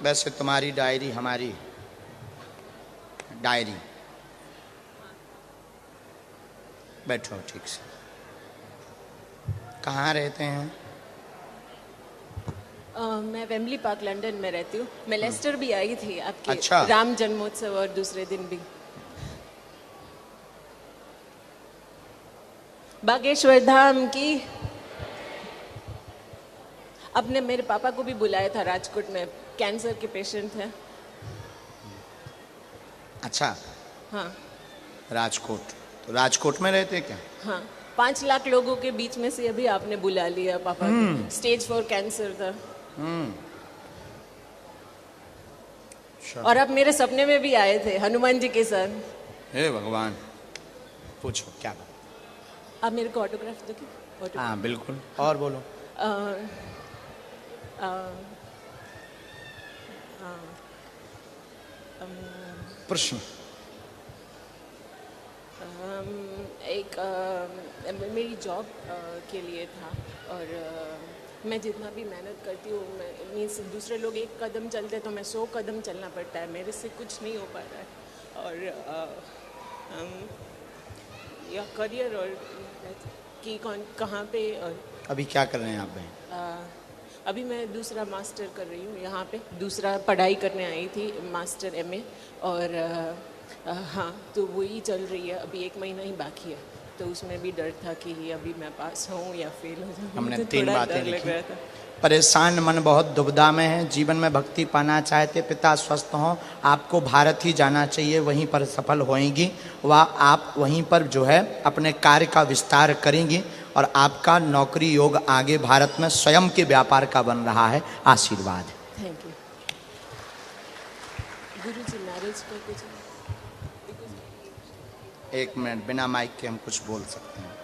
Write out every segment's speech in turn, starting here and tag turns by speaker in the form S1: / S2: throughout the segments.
S1: वैसे तुम्हारी डायरी हमारी डायरी। बैठो ठीक से। कहाँ रहते हैं?
S2: मैं वेम्बली पार्क लंदन में रहती हूँ। मैं लेस्टर भी आई थी आपके
S1: अच्छा।
S2: राम जन्मोत्सव और दूसरे दिन भी। बागेश्वर धाम की। आपने मेरे पापा को भी बुलाया था राजकोट में, कैंसर के पेशेंट हैं।
S1: अच्छा।
S2: हाँ
S1: राजकोट। तो राजकोट में रहते क्या?
S2: हाँ, 5 लाख लोगों के बीच में से अभी आपने बुला लिया पापा को। स्टेज 4 कैंसर था। और आप मेरे सपने में भी आए थे हनुमान जी के साथ।
S1: हे भगवान। पूछो क्या बात?
S2: आप मेरे को ऑटोग्राफ दोगे?
S1: हाँ बिल्कुल। और बोलो।
S2: अ, अ,
S1: प्रश्न।
S2: मेरी जॉब के लिए था। और मैं जितना भी मेहनत करती हूँ, मीन्स दूसरे लोग एक कदम चलते तो मैं 100 कदम चलना पड़ता है। मेरे से कुछ नहीं हो पा रहा है। और या करियर और कि कौन कहाँ पे। और
S1: अभी क्या कर रहे हैं आप बहन?
S2: अभी मैं दूसरा मास्टर कर रही हूँ यहाँ पे। दूसरा पढ़ाई करने आई थी, मास्टर एमए। और हाँ, तो वही चल रही है। अभी 1 महीना ही बाकी है, तो उसमें भी डर था कि अभी मैं पास हूँ या फेल हो जाऊँ।
S1: हमने
S2: तो
S1: 3
S2: थोड़ा
S1: बातें
S2: डर लग
S1: लिखी।
S2: रहा था।
S1: परेशान मन बहुत दुविधा में है, जीवन में भक्ति पाना चाहते, पिता स्वस्थ हों, आपको भारत ही जाना चाहिए, वहीं पर सफल होएंगी व आप वहीं पर जो है अपने कार्य का विस्तार करेंगी और आपका नौकरी योग आगे भारत में स्वयं के व्यापार का बन रहा है। आशीर्वाद।
S2: Thank you Guruji. मैरिज का कुछ
S1: 1 मिनट, बिना माइक के हम कुछ बोल सकते हैं।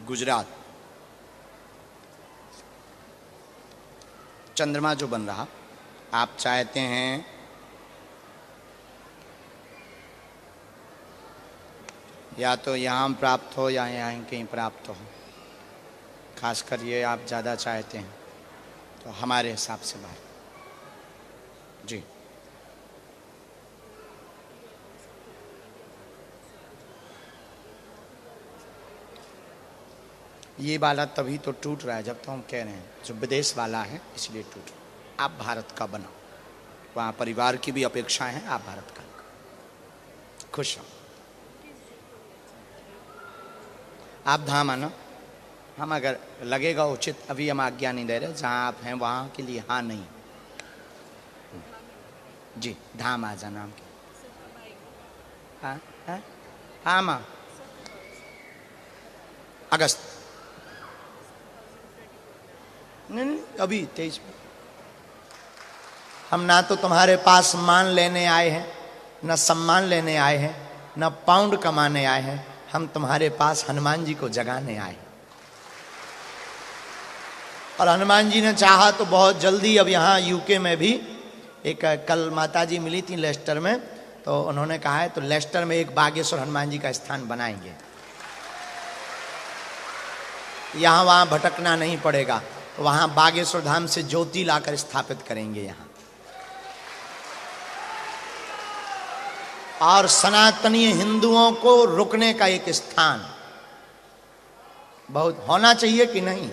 S1: गुजरात चंद्रमा जो बन रहा, आप चाहते हैं या तो यहाँ प्राप्त हो या यहाँ कहीं प्राप्त हो, खासकर ये आप ज़्यादा चाहते हैं तो हमारे हिसाब से बात जी। ये वाला तभी तो टूट रहा है जब तो हम कह रहे हैं जो विदेश वाला है इसलिए टूट रहा है। आप भारत का बनो, वहाँ परिवार की भी अपेक्षाएं हैं, आप भारत का खुश हो। आप धाम आना, हम अगर लगेगा उचित, अभी हम आज्ञा नहीं दे रहे, जहाँ आप हैं वहाँ के लिए हाँ नहीं जी। धाम आ जाना हम हाँ हाँ हाँ माँ अगस्त, नहीं अभी 23 में। हम ना तो तुम्हारे पास मान लेने आए हैं, न सम्मान लेने आए हैं, न पाउंड कमाने आए हैं। हम तुम्हारे पास हनुमान जी को जगाने आए हैं। और हनुमान जी ने चाहा तो बहुत जल्दी, अब यहाँ यूके में भी एक, कल माता जी मिली थी लेस्टर में, तो उन्होंने कहा है तो लेस्टर में एक बागेश्वर हनुमान जी का स्थान बनाएंगे। यहाँ वहाँ भटकना नहीं पड़ेगा, वहाँ बागेश्वर धाम से ज्योति लाकर स्थापित करेंगे यहाँ। और सनातनी हिंदुओं को रुकने का एक स्थान बहुत होना चाहिए कि नहीं,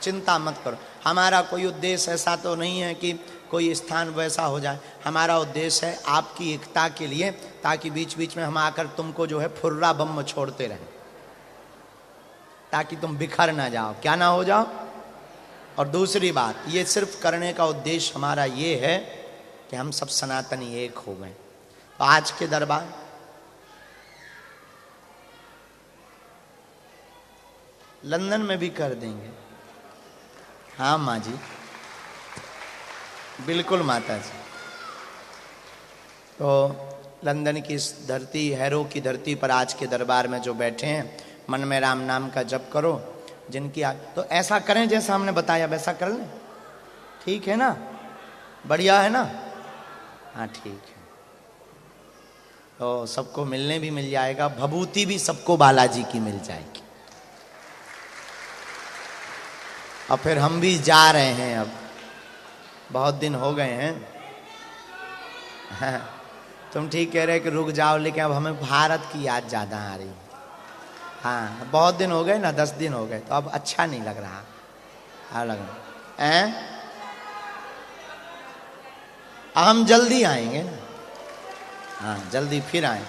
S1: चिंता मत करो। हमारा कोई उद्देश्य ऐसा तो नहीं है कि कोई स्थान वैसा हो जाए। हमारा उद्देश्य है आपकी एकता के लिए, ताकि बीच बीच में हम आकर तुमको जो है फुर्रा बम छोड़ते रहें, ताकि तुम बिखर ना जाओ, क्या ना हो जाओ। और दूसरी बात, ये सिर्फ करने का उद्देश्य हमारा ये है कि हम सब सनातनी एक हो गए। तो आज के दरबार लंदन में भी कर देंगे। हाँ माँ जी, बिल्कुल माता जी। तो लंदन की इस धरती, हैरो की धरती पर आज के दरबार में जो बैठे हैं, मन में राम नाम का जप करो। जिनकी तो ऐसा करें जैसा हमने बताया वैसा कर लें, ठीक है ना? बढ़िया है ना? हाँ ठीक है। तो सबको मिलने भी मिल जाएगा, भभूति भी सबको बालाजी की मिल जाएगी। और फिर हम भी जा रहे हैं, अब बहुत दिन हो गए हैं। तुम ठीक कह रहे कि रुक जाओ, लेकिन अब हमें भारत की याद ज़्यादा आ रही है। हाँ बहुत दिन हो गए ना, 10 दिन हो गए, तो अब अच्छा नहीं लग रहा। हाँ लग रहा है। हम जल्दी आएंगे ना, हाँ जल्दी फिर आए।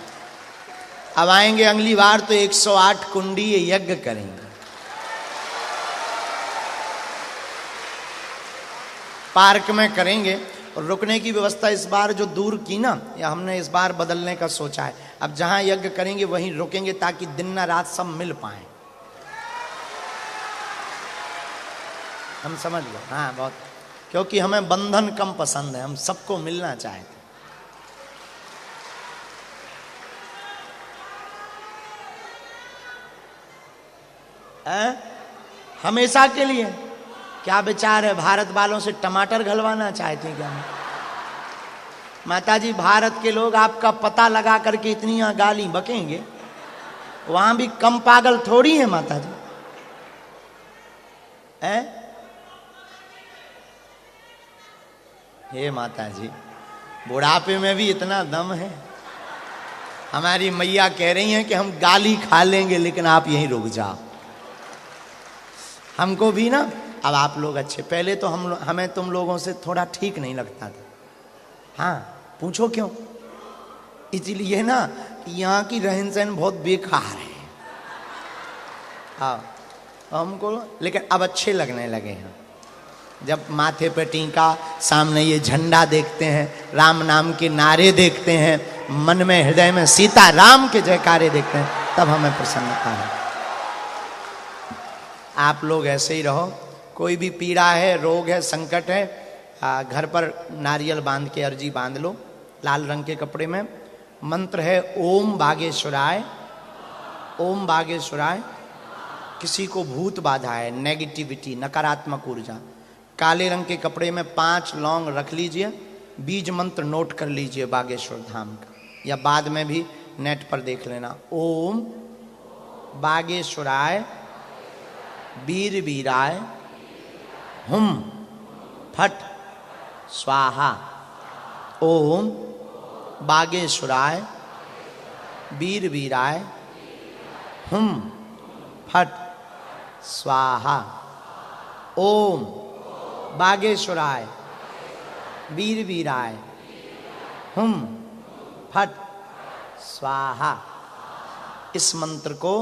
S1: अब आएंगे अगली बार तो 108 कुंडी यज्ञ करेंगे, पार्क में करेंगे। और रुकने की व्यवस्था इस बार जो दूर की ना, या हमने इस बार बदलने का सोचा है। अब जहां यज्ञ करेंगे वहीं रुकेंगे, ताकि दिन ना रात सब मिल पाए। हम समझ लो, हाँ बहुत, क्योंकि हमें बंधन कम पसंद है, हम सबको मिलना चाहते। हमेशा के लिए क्या विचार है? भारत वालों से टमाटर घलवाना चाहते हैं क्या? माता जी, भारत के लोग आपका पता लगा करके इतनी गाली बकेंगे, वहां भी कम पागल थोड़ी है माता जी। हे माता जी, बुढ़ापे में भी इतना दम है। हमारी मैया कह रही हैं कि हम गाली खा लेंगे, लेकिन आप यहीं रुक जाओ। हमको भी ना, अब आप लोग अच्छे, पहले तो हमें तुम लोगों से थोड़ा ठीक नहीं लगता था। हाँ पूछो क्यों? इसलिए ना यहाँ की रहन सहन बहुत बेकार है। हाँ हमको, लेकिन अब अच्छे लगने लगे हैं। जब माथे पे टीका, सामने ये झंडा देखते हैं, राम नाम के नारे देखते हैं, मन में हृदय में सीता राम के जयकारे देखते हैं, तब हमें प्रसन्नता है। आप लोग ऐसे ही रहो। कोई भी पीड़ा है, रोग है, संकट है, घर पर नारियल बांध के अर्जी बांध लो, लाल रंग के कपड़े में। मंत्र है ओम बागेश्वराय, ओम बागेश्वराय। किसी को भूत बाधा है, नेगेटिविटी, नकारात्मक ऊर्जा, काले रंग के कपड़े में 5 लौंग रख लीजिए, बीज मंत्र नोट कर लीजिए बागेश्वर धाम का, या बाद में भी नेट पर देख लेना। ओम बागेश्वराय वीर वीराय हुम फट स्वाहा। ओम बागेश्वराय वीर वीराय हुम फट स्वाहा। ओम बागेश्वराय वीर वीराय हुम फट स्वाहा। इस मंत्र को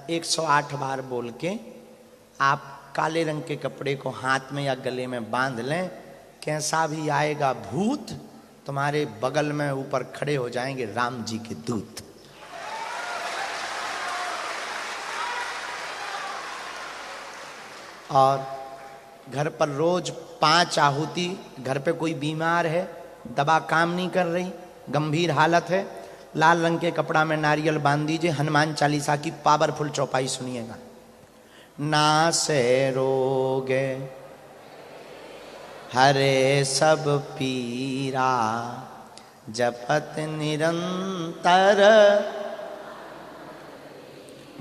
S1: 108 बार बोल के आप काले रंग के कपड़े को हाथ में या गले में बांध लें। कैसा भी आएगा भूत, तुम्हारे बगल में ऊपर खड़े हो जाएंगे राम जी के दूत। और घर पर रोज 5 आहुति, घर पे कोई बीमार है, दवा काम नहीं कर रही, गंभीर हालत है, लाल रंग के कपड़ा में नारियल बांध दीजिए, हनुमान चालीसा की पावरफुल चौपाई सुनिएगा। नासे रोग हरे सब पीरा, जपत निरंतर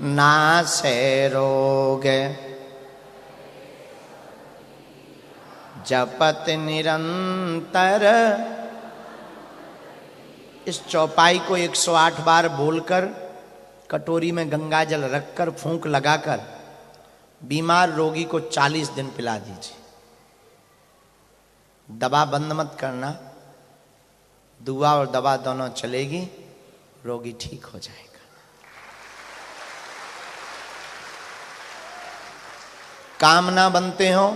S1: नासे रोग, जपत निरंतर। इस चौपाई को 108 बार बोलकर, कटोरी में गंगा जल रखकर, फूंक लगाकर बीमार रोगी को 40 दिन पिला दीजिए। दवा बंद मत करना, दुआ और दवा दोनों चलेगी, रोगी ठीक हो जाएगा। काम ना बनते हो,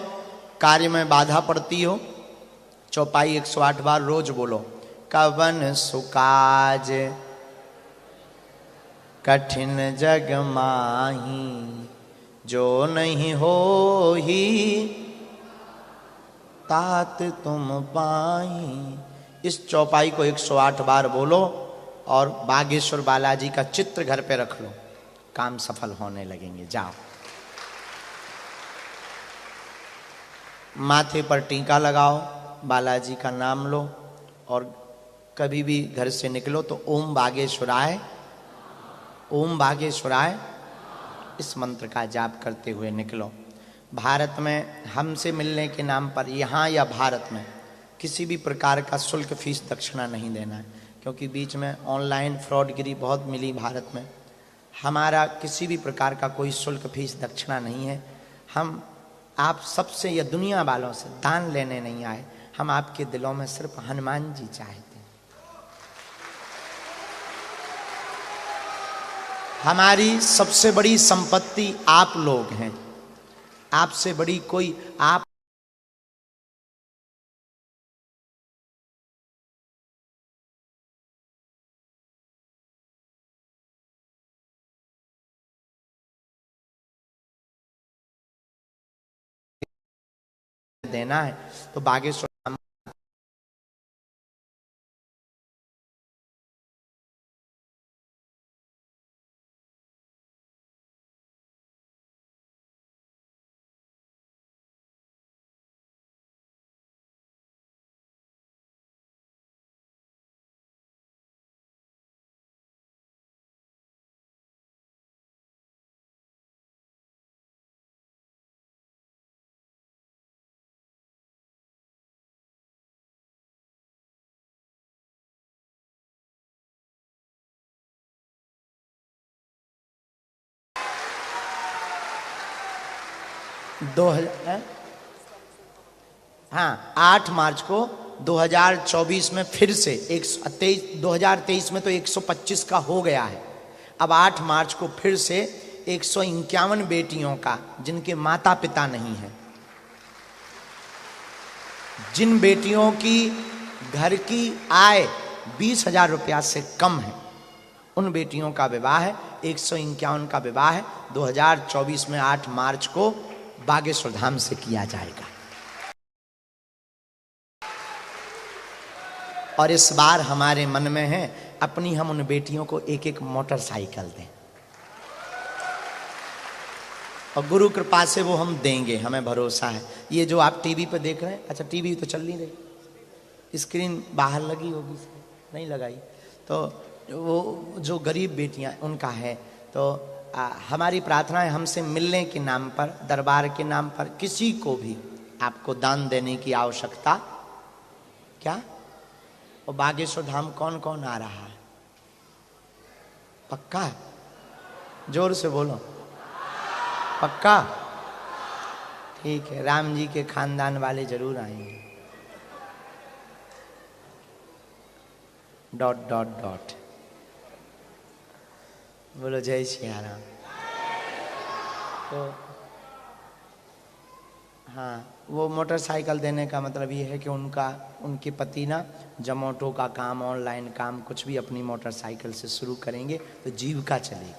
S1: कार्य में बाधा पड़ती हो, चौपाई 108 बार रोज बोलो। कवन सुकाज कठिन जग माही, जो नहीं हो ही तात तुम पाही। इस चौपाई को 108 बार बोलो और बागेश्वर बालाजी का चित्र घर पे रख लो, काम सफल होने लगेंगे। जाओ, माथे पर टीका लगाओ, बालाजी का नाम लो और कभी भी घर से निकलो तो ओम बागेश्वराय, ओम बागेश्वराय इस मंत्र का जाप करते हुए निकलो। भारत में हमसे मिलने के नाम पर, यहाँ या भारत में, किसी भी प्रकार का शुल्क फीस दक्षिणा नहीं देना है, क्योंकि बीच में ऑनलाइन फ्रॉडगिरी बहुत मिली भारत में। हमारा किसी भी प्रकार का कोई शुल्क फीस दक्षिणा नहीं है। हम आप सबसे या दुनिया वालों से दान लेने नहीं आए, हम आपके दिलों में सिर्फ हनुमान जी चाहते हैं। हमारी सबसे बड़ी संपत्ति आप लोग हैं, आपसे बड़ी कोई आप देना है तो बागेश्वर हाँ 8 मार्च को 2024 में फिर से 2023 में तो 125 का हो गया है। अब 8 मार्च को फिर से 151 बेटियों का, जिनके माता पिता नहीं है, जिन बेटियों की घर की आय 20,000 रुपया से कम है, उन बेटियों का विवाह है। 151 का विवाह है 2024 में 8 मार्च को बागेश्वर धाम से किया जाएगा। और इस बार हमारे मन में है अपनी हम उन बेटियों को एक एक मोटरसाइकिल दें, और गुरु कृपा से वो हम देंगे, हमें भरोसा है। ये जो आप टीवी पे देख रहे हैं, अच्छा टीवी तो चल नहीं रही, स्क्रीन बाहर लगी होगी, नहीं लगाई, तो वो जो गरीब बेटियां उनका है, तो हमारी प्रार्थना है हमसे मिलने के नाम पर, दरबार के नाम पर किसी को भी आपको दान देने की आवश्यकता क्या। और बागेश्वर धाम कौन कौन आ रहा है? पक्का? जोर से बोलो, पक्का? ठीक है, राम जी के खानदान वाले जरूर आएंगे। ... बोलो जय सिया राम। तो हाँ, वो मोटरसाइकिल देने का मतलब ये है कि उनके पति ना जोमैटो का काम, ऑनलाइन काम, कुछ भी अपनी मोटरसाइकिल से शुरू करेंगे तो जीविका चलेगी।